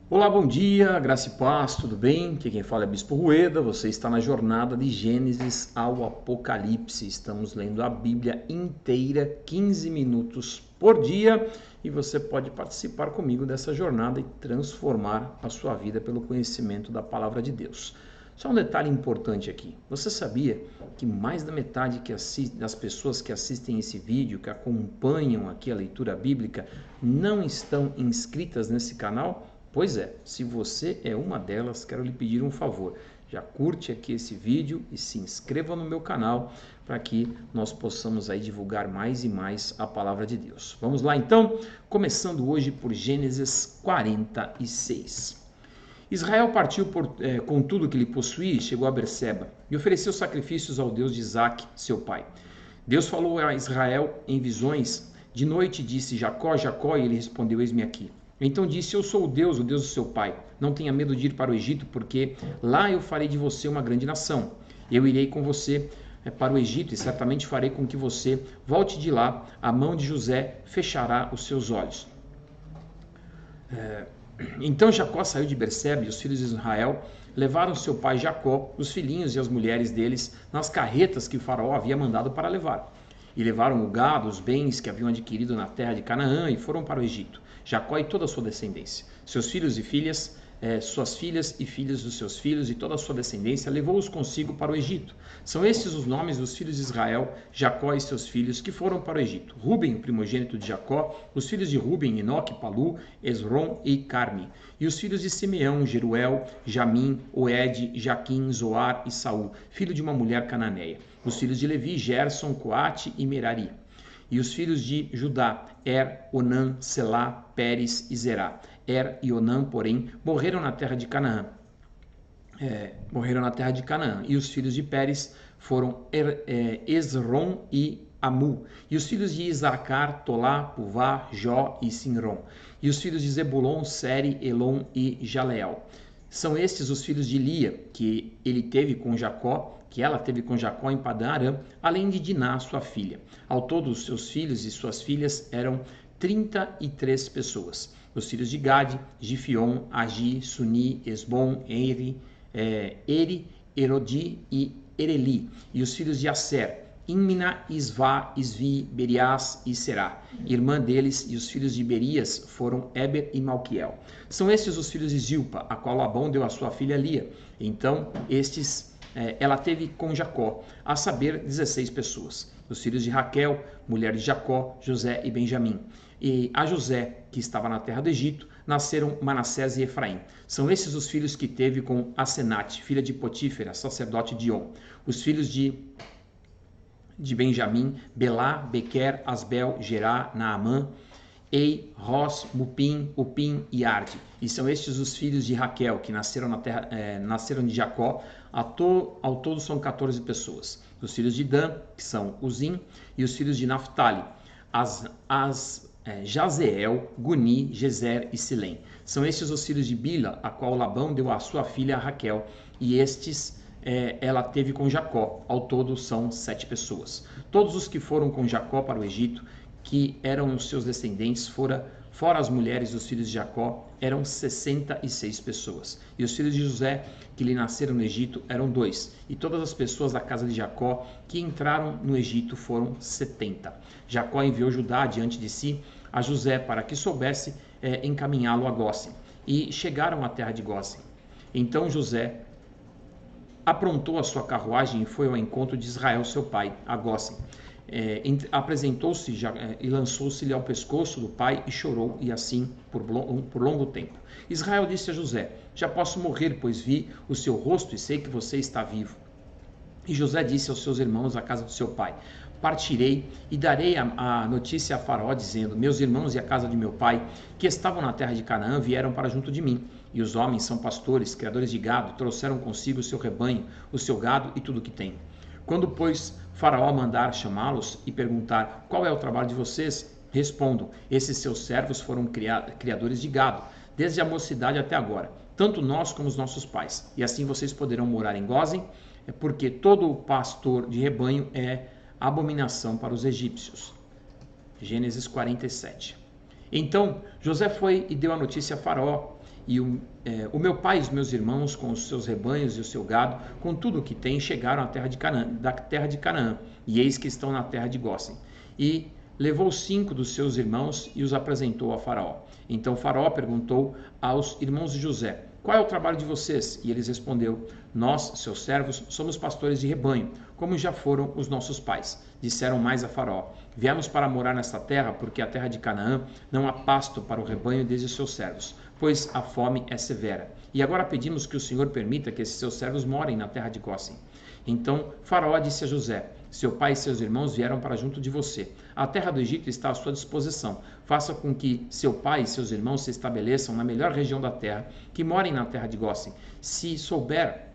Olá, bom dia, graça e paz, tudo bem? Aqui quem fala é Bispo Rueda, você está na jornada de Gênesis ao Apocalipse. Estamos lendo a Bíblia inteira, 15 minutos por dia, e você pode participar comigo dessa jornada e transformar a sua vida pelo conhecimento da Palavra de Deus. Só um detalhe importante aqui, você sabia que mais da metade das pessoas que assistem esse vídeo, que acompanham aqui a leitura bíblica, não estão inscritas nesse canal? Pois é, se você é uma delas, quero lhe pedir um favor. Já curte aqui esse vídeo e se inscreva no meu canal para que nós possamos aí divulgar mais e mais a palavra de Deus. Vamos lá então, começando hoje por Gênesis 46. Israel partiu com tudo que lhe possuía e chegou a Berseba e ofereceu sacrifícios ao Deus de Isaque, seu pai. Deus falou a Israel em visões. De noite disse: Jacó, Jacó, e ele respondeu: Eis-me aqui. Então disse: Eu sou o Deus do seu pai. Não tenha medo de ir para o Egito, porque lá eu farei de você uma grande nação. Eu irei com você para o Egito e certamente farei com que você volte de lá. A mão de José fechará os seus olhos. Então Jacó saiu de Berseba e os filhos de Israel levaram seu pai Jacó, os filhinhos e as mulheres deles, nas carretas que o faraó havia mandado para levar. E levaram o gado, os bens que haviam adquirido na terra de Canaã e foram para o Egito. Jacó e toda a sua descendência, seus filhos e filhas, suas filhas e filhos dos seus filhos e toda a sua descendência, levou-os consigo para o Egito. São estes os nomes dos filhos de Israel, Jacó e seus filhos, que foram para o Egito. Ruben, o primogênito de Jacó, os filhos de Ruben, Enoque, Palu, Esrom e Carmi. E os filhos de Simeão, Jeruel, Jamim, Oed, Jaquim, Zoar e Saul, filho de uma mulher cananeia. Os filhos de Levi, Gerson, Coate e Merari. E os filhos de Judá, Onã, Selá, Pérez e Zerá. E Onã, porém, morreram na terra de Canaã. E os filhos de Pérez foram Esrom e Amu. E os filhos de Isacar, Tolá, Puvá, Jó e Sinrom. E os filhos de Zebulon, Seri, Elon e Jaleel. São estes os filhos de Lia, que ela teve com Jacó em Padã Arã, além de Diná, sua filha. Ao todo, os seus filhos e suas filhas eram 33 pessoas. Os filhos de Gade, Gifion, Agi, Suni, Esbom, Eri, Erodi e Ereli. E os filhos de Aser, Imna, Isvá, Isvi, Berias e Será. Irmã deles e os filhos de Berias foram Eber e Malquiel. São estes os filhos de Zilpa, a qual Labão deu a sua filha Lia. Então, ela teve com Jacó, a saber, 16 pessoas. Os filhos de Raquel, mulher de Jacó, José e Benjamim. E a José, que estava na terra do Egito, nasceram Manassés e Efraim. São esses os filhos que teve com Asenate, filha de Potífera, sacerdote de On. Os filhos de Benjamim, Belá, Bequer, Asbel, Gerá, Naamã, Ei, Ros, Mupim, Upim e Arde. E são estes os filhos de Raquel, que nasceram nasceram de Jacó. Ao todo são 14 pessoas. Os filhos de Dan, que são Uzim, e os filhos de Naphtali, Jazeel, Guni, Gezer e Silém. São estes os filhos de Bila, a qual Labão deu a sua filha Raquel, e estes ela teve com Jacó. Ao todo são 7 pessoas. Todos os que foram com Jacó para o Egito, que eram os seus descendentes, fora as mulheres dos filhos de Jacó, eram 66 pessoas. E os filhos de José, que lhe nasceram no Egito, eram 2. E todas as pessoas da casa de Jacó que entraram no Egito foram 70. Jacó enviou Judá diante de si a José para que soubesse encaminhá-lo a Gósen. E chegaram à terra de Gósen. Então José aprontou a sua carruagem e foi ao encontro de Israel, seu pai, a Gósen. Apresentou-se e lançou-se-lhe ao pescoço do pai e chorou, e assim por longo tempo. Israel disse a José: Já posso morrer, pois vi o seu rosto e sei que você está vivo. E José disse aos seus irmãos à casa do seu pai: Partirei e darei a notícia a Faraó, dizendo: Meus irmãos e a casa de meu pai, que estavam na terra de Canaã, vieram para junto de mim. E os homens são pastores, criadores de gado, trouxeram consigo o seu rebanho, o seu gado e tudo o que tem. Quando, pois, Faraó mandar chamá-los e perguntar: Qual é o trabalho de vocês? Respondam: Esses seus servos foram criadores de gado, desde a mocidade até agora, tanto nós como os nossos pais. E assim vocês poderão morar em Gósen, porque todo pastor de rebanho é abominação para os egípcios. Gênesis 47. Então José foi e deu a notícia a Faraó, e o meu pai e os meus irmãos, com os seus rebanhos e o seu gado, com tudo o que tem, chegaram à terra de Canaã, da terra de Canaã, e eis que estão na terra de Gósen. E levou 5 dos seus irmãos e os apresentou a Faraó. Então Faraó perguntou aos irmãos de José: qual é o trabalho de vocês? E eles respondeu: nós, seus servos, somos pastores de rebanho, como já foram os nossos pais. Disseram mais a Faraó: viemos para morar nesta terra, porque a terra de Canaã não há pasto para o rebanho desde os seus servos, pois a fome é severa. E agora pedimos que o Senhor permita que esses seus servos morem na terra de Gósen. Então Faraó disse a José: seu pai e seus irmãos vieram para junto de você. A terra do Egito está à sua disposição. Faça com que seu pai e seus irmãos se estabeleçam na melhor região da terra, que morem na terra de Gósen. Se souber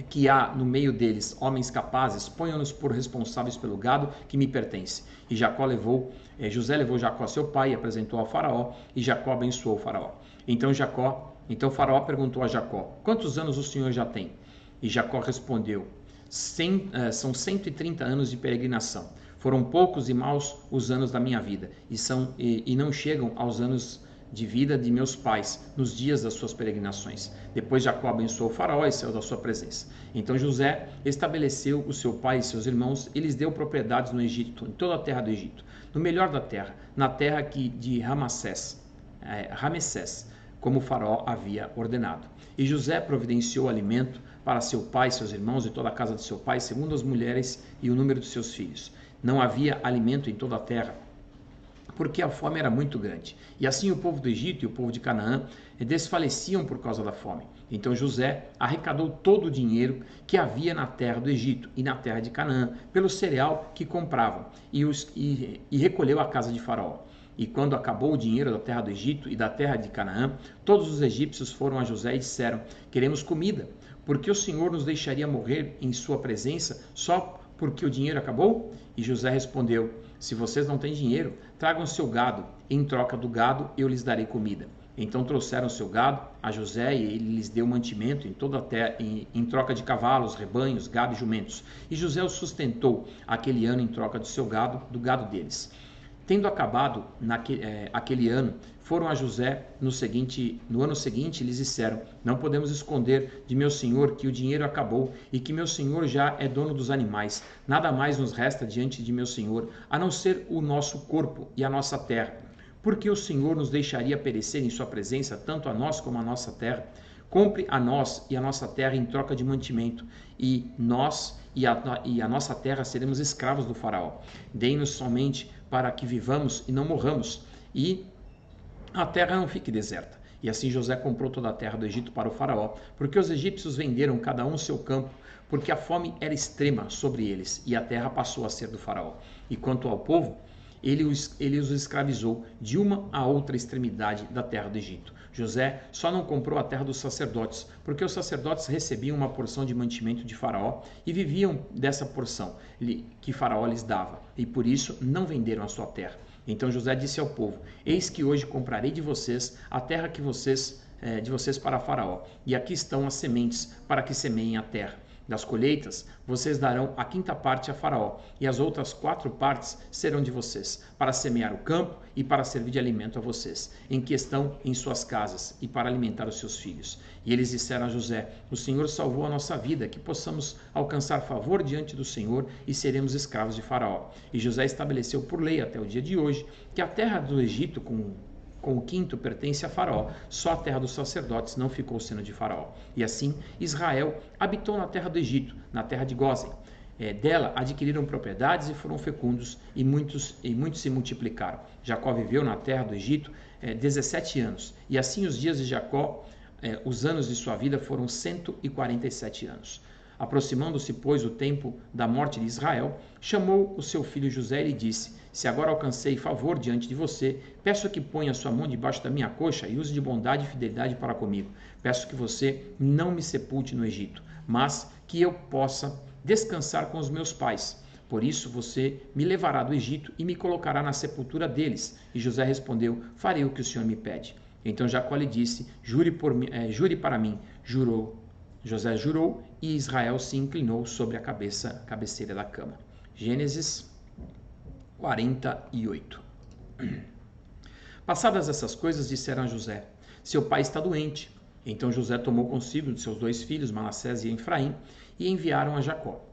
que há no meio deles homens capazes, ponham-nos por responsáveis pelo gado que me pertence. E José levou Jacó seu pai e apresentou a Faraó, e Jacó abençoou Faraó. Então Faraó perguntou a Jacó: quantos anos o senhor já tem? E Jacó respondeu: são 130 anos de peregrinação. Foram poucos e maus os anos da minha vida, e não chegam aos anos de vida de meus pais, nos dias das suas peregrinações. Depois Jacó abençoou Faraó e saiu da sua presença. Então José estabeleceu o seu pai e seus irmãos e lhes deu propriedades no Egito, em toda a terra do Egito, no melhor da terra, na terra de Ramessés, como Faraó havia ordenado. E José providenciou alimento para seu pai, seus irmãos e toda a casa de seu pai, segundo as mulheres e o número de seus filhos. Não havia alimento em toda a terra, porque a fome era muito grande. E assim o povo do Egito e o povo de Canaã desfaleciam por causa da fome. Então José arrecadou todo o dinheiro que havia na terra do Egito e na terra de Canaã, pelo cereal que compravam, e recolheu à casa de Faraó. E quando acabou o dinheiro da terra do Egito e da terra de Canaã, todos os egípcios foram a José e disseram: queremos comida, porque o Senhor nos deixaria morrer em sua presença só porque o dinheiro acabou? E José respondeu: se vocês não têm dinheiro, tragam seu gado, em troca do gado eu lhes darei comida. Então trouxeram seu gado a José, e ele lhes deu mantimento em toda a terra, em troca de cavalos, rebanhos, gado e jumentos. E José os sustentou aquele ano em troca do seu gado, do gado deles. Tendo acabado aquele ano, foram a José no ano seguinte e lhes disseram: não podemos esconder de meu senhor que o dinheiro acabou e que meu senhor já é dono dos animais. Nada mais nos resta diante de meu senhor, a não ser o nosso corpo e a nossa terra. Porque o Senhor nos deixaria perecer em sua presença, tanto a nós como a nossa terra? Compre a nós e a nossa terra em troca de mantimento, e nós e a nossa terra seremos escravos do faraó. Dê-nos somente para que vivamos e não morramos, e a terra não fique deserta. E assim José comprou toda a terra do Egito para o faraó, porque os egípcios venderam cada um seu campo, porque a fome era extrema sobre eles, e a terra passou a ser do faraó. E quanto ao povo, ele os escravizou de uma a outra extremidade da terra do Egito. José só não comprou a terra dos sacerdotes, porque os sacerdotes recebiam uma porção de mantimento de Faraó e viviam dessa porção que Faraó lhes dava, e por isso não venderam a sua terra. Então José disse ao povo: eis que hoje comprarei de vocês a terra de vocês para Faraó, e aqui estão as sementes para que semeiem a terra. Das colheitas, vocês darão a 5ª parte a Faraó, e as outras 4 partes serão de vocês, para semear o campo e para servir de alimento a vocês, em que estão em suas casas, e para alimentar os seus filhos. E eles disseram a José: o Senhor salvou a nossa vida, que possamos alcançar favor diante do Senhor e seremos escravos de Faraó. E José estabeleceu por lei até o dia de hoje que a terra do Egito com o 5º pertence a Faraó, só a terra dos sacerdotes não ficou sendo de Faraó. E assim Israel habitou na terra do Egito, na terra de Gósen. Dela adquiriram propriedades e foram fecundos, e muitos se multiplicaram. Jacó viveu na terra do Egito 17 anos, e assim os dias de Jacó, os anos de sua vida foram 147 anos. Aproximando-se, pois, o tempo da morte de Israel, chamou o seu filho José e lhe disse: se agora alcancei favor diante de você, peço que ponha sua mão debaixo da minha coxa e use de bondade e fidelidade para comigo. Peço que você não me sepulte no Egito, mas que eu possa descansar com os meus pais. Por isso você me levará do Egito e me colocará na sepultura deles. E José respondeu: farei o que o Senhor me pede. Então Jacó lhe disse: jure para mim. Jurou. José jurou, e Israel se inclinou sobre a cabeceira da cama. Gênesis 48. Passadas essas coisas, disseram a José: seu pai está doente. Então José tomou consigo de seus 2 filhos, Manassés e Efraim, e enviaram a Jacó.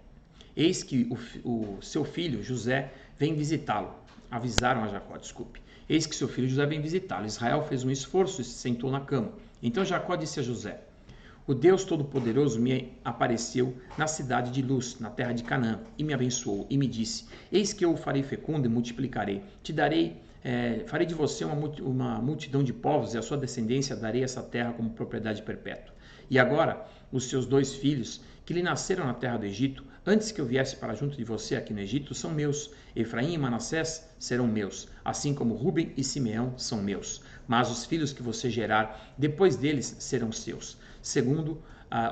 Eis que o seu filho José vem visitá-lo. Avisaram a Jacó, desculpe. Eis que seu filho José vem visitá-lo. Israel fez um esforço e se sentou na cama. Então Jacó disse a José: o Deus Todo-Poderoso me apareceu na cidade de Luz, na terra de Canaã, e me abençoou, e me disse: eis que eu o farei fecundo e multiplicarei. Te darei, farei de você uma multidão de povos, e a sua descendência darei essa terra como propriedade perpétua. E agora, os seus 2 filhos, que lhe nasceram na terra do Egito, antes que eu viesse para junto de você aqui no Egito, são meus. Efraim e Manassés serão meus, assim como Ruben e Simeão são meus. Mas os filhos que você gerar depois deles serão seus. Segundo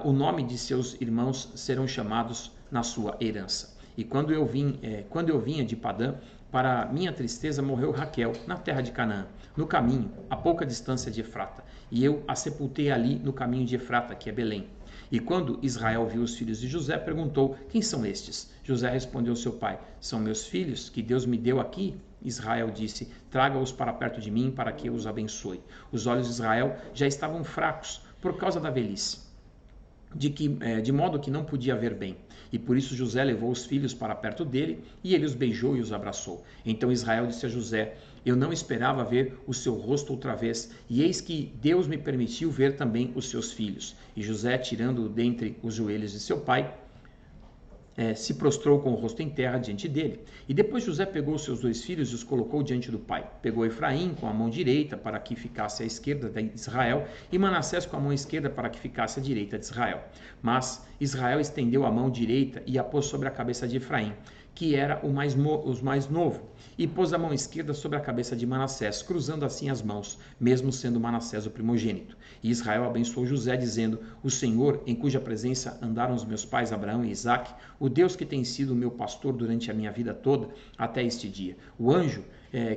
o nome de seus irmãos serão chamados na sua herança. E quando eu vinha de Padã, para minha tristeza morreu Raquel na terra de Canaã, no caminho, a pouca distância de Efrata. E eu a sepultei ali no caminho de Efrata, que é Belém. E quando Israel viu os filhos de José, perguntou: quem são estes? José respondeu ao seu pai: são meus filhos, que Deus me deu aqui. Israel disse: traga-os para perto de mim, para que eu os abençoe. Os olhos de Israel já estavam fracos por causa da velhice, de modo que não podia ver bem. E por isso José levou os filhos para perto dele, e ele os beijou e os abraçou. Então Israel disse a José: eu não esperava ver o seu rosto outra vez, e eis que Deus me permitiu ver também os seus filhos. E José, tirando-o dentre os joelhos de seu pai, se prostrou com o rosto em terra diante dele. E depois José pegou os seus 2 filhos e os colocou diante do pai. Pegou Efraim com a mão direita para que ficasse à esquerda de Israel, e Manassés com a mão esquerda para que ficasse à direita de Israel. Mas Israel estendeu a mão direita e a pôs sobre a cabeça de Efraim, que era o mais novo, e pôs a mão esquerda sobre a cabeça de Manassés, cruzando assim as mãos, mesmo sendo Manassés o primogênito. E Israel abençoou José, dizendo: o Senhor, em cuja presença andaram os meus pais Abraão e Isaque, o Deus que tem sido o meu pastor durante a minha vida toda, até este dia, o anjo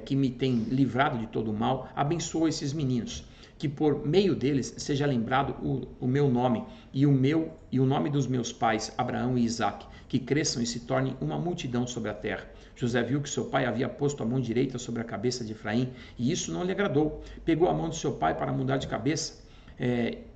que me tem livrado de todo o mal, abençoou esses meninos, que por meio deles seja lembrado o meu nome e o nome dos meus pais Abraão e Isaque, que cresçam e se tornem uma multidão sobre a terra. José viu que seu pai havia posto a mão direita sobre a cabeça de Efraim, e isso não lhe agradou. Pegou a mão de seu pai para mudar de cabeça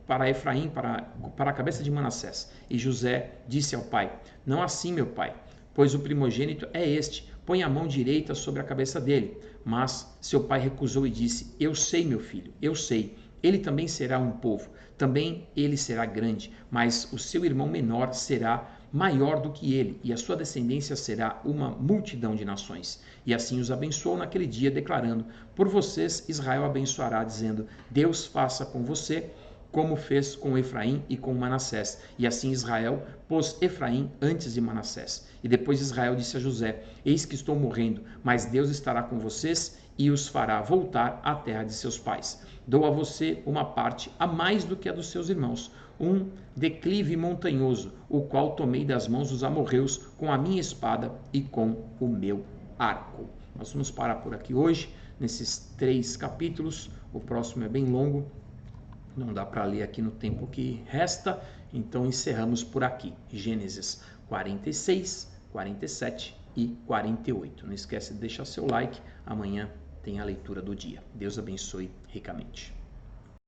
para Efraim, para a cabeça de Manassés. E José disse ao pai: não assim, meu pai, pois o primogênito é este, põe a mão direita sobre a cabeça dele. Mas seu pai recusou e disse: eu sei, meu filho, eu sei. Ele também será um povo, também ele será grande, mas o seu irmão menor será maior do que ele, e a sua descendência será uma multidão de nações. E assim os abençoou naquele dia, declarando: por vocês Israel abençoará, dizendo: Deus faça com você como fez com Efraim e com Manassés. E assim Israel pôs Efraim antes de Manassés. E depois Israel disse a José: eis que estou morrendo, mas Deus estará com vocês e os fará voltar à terra de seus pais. Dou a você uma parte a mais do que a dos seus irmãos, um declive montanhoso, o qual tomei das mãos dos amorreus com a minha espada e com o meu arco. Nós vamos parar por aqui hoje, nesses 3 capítulos. O próximo é bem longo, não dá para ler aqui no tempo que resta, então encerramos por aqui. Gênesis 46, 47 e 48. Não esquece de deixar seu like, amanhã tem a leitura do dia. Deus abençoe ricamente.